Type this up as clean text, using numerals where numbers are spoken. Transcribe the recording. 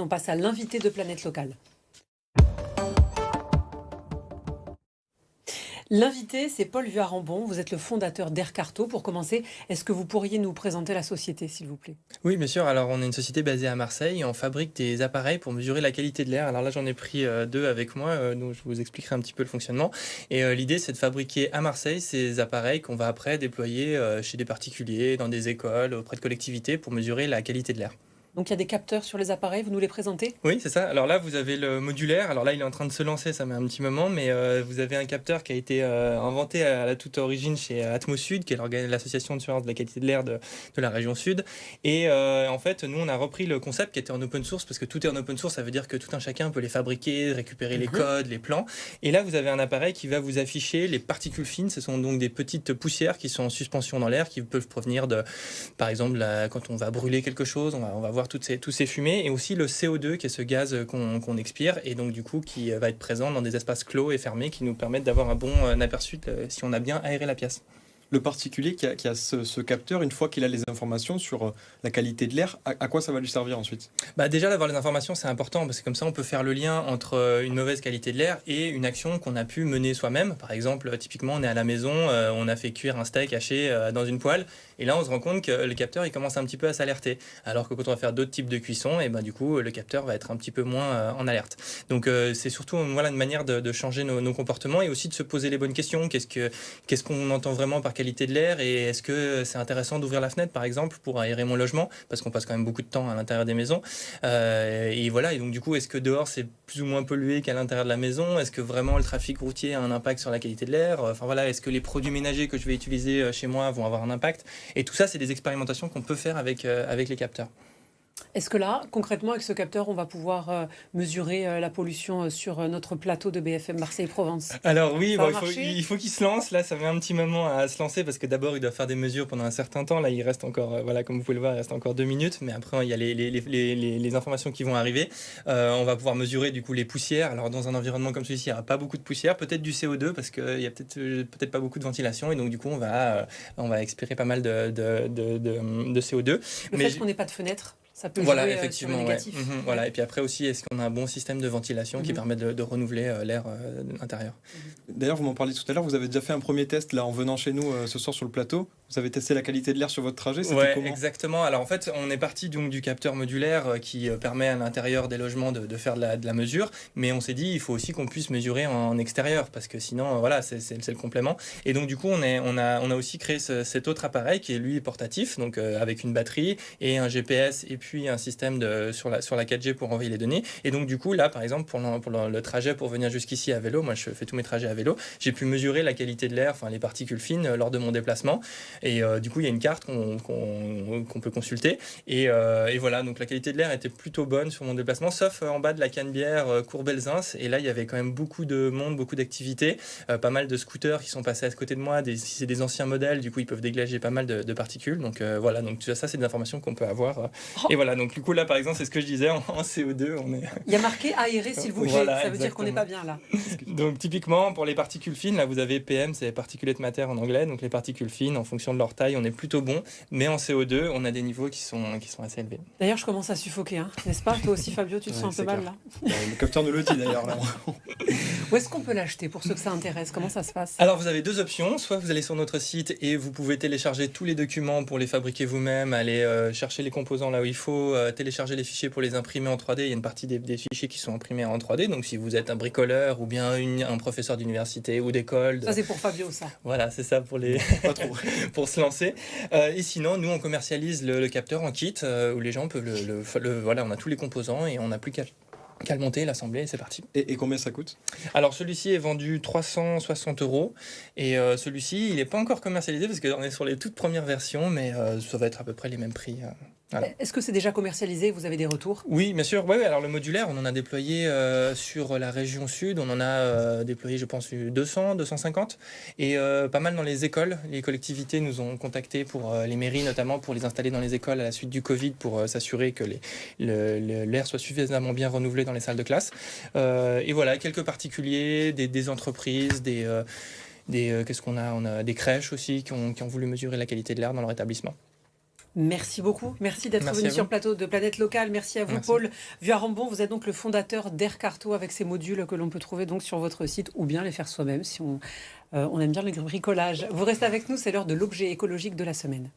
On passe à l'invité de Planète Locale. L'invité, c'est Paul Vuarambon. Vous êtes le fondateur d'Aircarto. Pour commencer, est-ce que vous pourriez nous présenter la société, s'il vous plaît? Oui, bien sûr. Alors, on est une société basée à Marseille et on fabrique des appareils pour mesurer la qualité de l'air. Alors là, j'en ai pris deux avec moi, donc je vous expliquerai un petit peu le fonctionnement. Et l'idée, c'est de fabriquer à Marseille ces appareils qu'on va après déployer chez des particuliers, dans des écoles, auprès de collectivités pour mesurer la qualité de l'air. Donc il y a des capteurs sur les appareils, vous nous les présentez? Oui, c'est ça. Alors là, vous avez le modulaire. Alors là, il est en train de se lancer, ça met un petit moment, mais vous avez un capteur qui a été inventé à la toute origine chez Atmos Sud, qui est l'association de surveillance de la qualité de l'air de la région Sud. Et en fait, nous, on a repris le concept qui était en open source, parce que tout est en open source, ça veut dire que tout un chacun peut les fabriquer, récupérer les codes, les plans. Et là, vous avez un appareil qui va vous afficher les particules fines. Ce sont donc des petites poussières qui sont en suspension dans l'air, qui peuvent provenir de, par exemple, quand on va brûler quelque chose, on va voir tous ces fumées. Et aussi le CO2 qui est ce gaz qu'on expire et donc du coup qui va être présent dans des espaces clos et fermés qui nous permettent d'avoir un bon aperçu si on a bien aéré la pièce. Le particulier qui a ce capteur, une fois qu'il a les informations sur la qualité de l'air, à quoi ça va lui servir ensuite? Déjà, d'avoir les informations, c'est important parce que comme ça, on peut faire le lien entre une mauvaise qualité de l'air et une action qu'on a pu mener soi-même. Par exemple, typiquement, on est à la maison, on a fait cuire un steak haché dans une poêle et là, on se rend compte que le capteur, il commence un petit peu à s'alerter. Alors que quand on va faire d'autres types de cuisson, et du coup, le capteur va être un petit peu moins en alerte. Donc, c'est surtout une manière de changer nos comportements et aussi de se poser les bonnes questions. Qu'est-ce qu'on entend vraiment par qualité de l'air et est-ce que c'est intéressant d'ouvrir la fenêtre par exemple pour aérer mon logement parce qu'on passe quand même beaucoup de temps à l'intérieur des maisons et voilà, et donc du coup est-ce que dehors c'est plus ou moins pollué qu'à l'intérieur de la maison, est-ce que vraiment le trafic routier a un impact sur la qualité de l'air, est-ce que les produits ménagers que je vais utiliser chez moi vont avoir un impact, et tout ça c'est des expérimentations qu'on peut faire avec les capteurs. Est-ce que là, concrètement, avec ce capteur, on va pouvoir mesurer la pollution sur notre plateau de BFM Marseille-Provence? Alors oui, il faut qu'il se lance. Là, ça met un petit moment à se lancer parce que d'abord, il doit faire des mesures pendant un certain temps. Là, il reste encore, comme vous pouvez le voir, il reste encore 2 minutes. Mais après, il y a les informations qui vont arriver. On va pouvoir mesurer du coup les poussières. Alors dans un environnement comme celui-ci, il n'y aura pas beaucoup de poussière, peut-être du CO2 parce qu'il y a peut-être pas beaucoup de ventilation. Et donc du coup, on va expirer pas mal de CO2. Le fait qu'on n'ait pas de fenêtre, ça peut voilà, jouer effectivement, sur le négatif. Ouais. Voilà. Et puis après aussi, est-ce qu'on a un bon système de ventilation qui permet de renouveler l'air intérieur? D'ailleurs, vous m'en parliez tout à l'heure, vous avez déjà fait un premier test là en venant chez nous ce soir sur le plateau. Vous avez testé la qualité de l'air sur votre trajet, c'était comment? Exactement. Alors en fait, on est parti donc du capteur modulaire qui permet à l'intérieur des logements de faire de la mesure, mais on s'est dit il faut aussi qu'on puisse mesurer en extérieur parce que sinon c'est le complément. Et donc du coup on a aussi créé cet autre appareil qui est lui portatif, donc avec une batterie et un GPS et puis un système sur la 4G pour envoyer les données. Et donc du coup là par exemple pour le trajet pour venir jusqu'ici à vélo, moi je fais tous mes trajets à vélo, j'ai pu mesurer la qualité de l'air, les particules fines lors de mon déplacement. Et du coup, il y a une carte qu'on peut consulter. Et voilà, donc la qualité de l'air était plutôt bonne sur mon déplacement, sauf en bas de la Canebière, Cour-Belzins. Et là, il y avait quand même beaucoup de monde, beaucoup d'activités, pas mal de scooters qui sont passés à côté de moi. Si c'est des anciens modèles, du coup, ils peuvent dégager pas mal de particules. Donc voilà, donc tout ça, c'est des informations qu'on peut avoir. Et voilà, donc du coup, là, par exemple, c'est ce que je disais, en CO2, on est... Il y a marqué aéré, s'il vous plaît. Voilà, ça veut dire qu'on n'est pas bien là. Donc typiquement, pour les particules fines, là, vous avez PM, c'est particulate matter en anglais. Donc les particules fines, en fonction de leur taille, on est plutôt bon, mais en CO2, on a des niveaux qui sont assez élevés. D'ailleurs, je commence à suffoquer, n'est-ce pas? Toi aussi, Fabio, tu te sens un peu mal là? Le capteur nous le dit d'ailleurs là. Où est-ce qu'on peut l'acheter pour ceux que ça intéresse? Comment ça se passe? Alors, vous avez 2 options. Soit vous allez sur notre site et vous pouvez télécharger tous les documents pour les fabriquer vous-même, aller chercher les composants là où il faut, télécharger les fichiers pour les imprimer en 3D. Il y a une partie des fichiers qui sont imprimés en 3D. Donc, si vous êtes un bricoleur ou bien un professeur d'université ou d'école. Ça, c'est pour Fabio, ça. Voilà, c'est ça pour Pas trop. pour se lancer. Et sinon, nous, on commercialise le capteur en kit où les gens peuvent voilà, on a tous les composants et on n'a plus qu'à le monter, l'assembler et c'est parti. Et combien ça coûte? Alors celui-ci est vendu 360 € et celui-ci il n'est pas encore commercialisé parce qu'on est sur les toutes premières versions, mais ça va être à peu près les mêmes prix. Voilà. Est-ce que c'est déjà commercialisé? Vous avez des retours? Oui, bien sûr. Ouais, alors le modulaire, on en a déployé sur la région sud. On en a déployé, je pense, 200, 250. Et pas mal dans les écoles. Les collectivités nous ont contactés pour les mairies, notamment pour les installer dans les écoles à la suite du Covid, pour s'assurer que l'air soit suffisamment bien renouvelé dans les salles de classe. Et voilà, quelques particuliers, des entreprises, qu'est-ce qu'on a? On a des crèches aussi qui ont voulu mesurer la qualité de l'air dans leur établissement. Merci beaucoup. Merci d'être Merci venu à sur vous. le plateau de Planète Locale. Merci à vous, Merci. Paul Vuarambon. Vous êtes donc le fondateur d'Aircarto avec ces modules que l'on peut trouver donc sur votre site ou bien les faire soi-même si on aime bien le bricolage. Vous restez avec nous, c'est l'heure de l'objet écologique de la semaine.